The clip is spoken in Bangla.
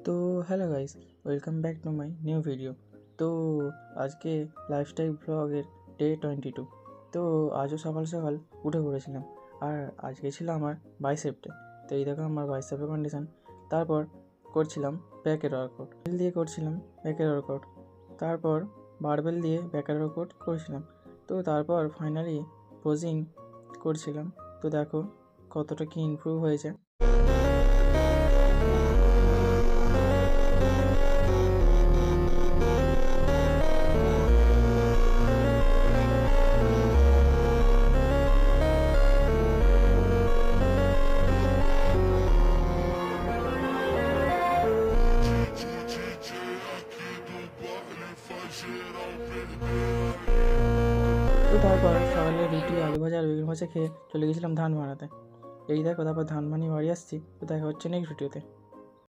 তো hello guys, welcome back to my new video. তো আজকে লাইফস্টাইল ব্লগের ডে 22। তো আজও সকাল সকাল উঠে পড়েছিলাম, আর আজকে ছিল আমার বাইসেপ ডে। তো এই দেখো আমার বাইসেপের কন্ডিশন। তারপর করছিলাম ব্যাকের ওয়ার্কআউট, দিয়ে করছিলাম ব্যাকের ওয়ার্কআউট, তারপর বারবেল দিয়ে ব্যাকের ওয়ার্কআউট করছিলাম। তো তারপর ফাইনালি পোজিং করছিলাম। তো দেখো কতটা কি ইমপ্রুভ হয়েছে। তো তারপর সকালে রুটি, আলু ভাজা আর বেগুন ভাজা খেয়ে চলে গেছিলাম ধান বানাতে। এই দেখো তারপর ধান বানিয়ে বাড়ি আসছি। তো দেখা হচ্ছে নেক্সট ভিডিওতে।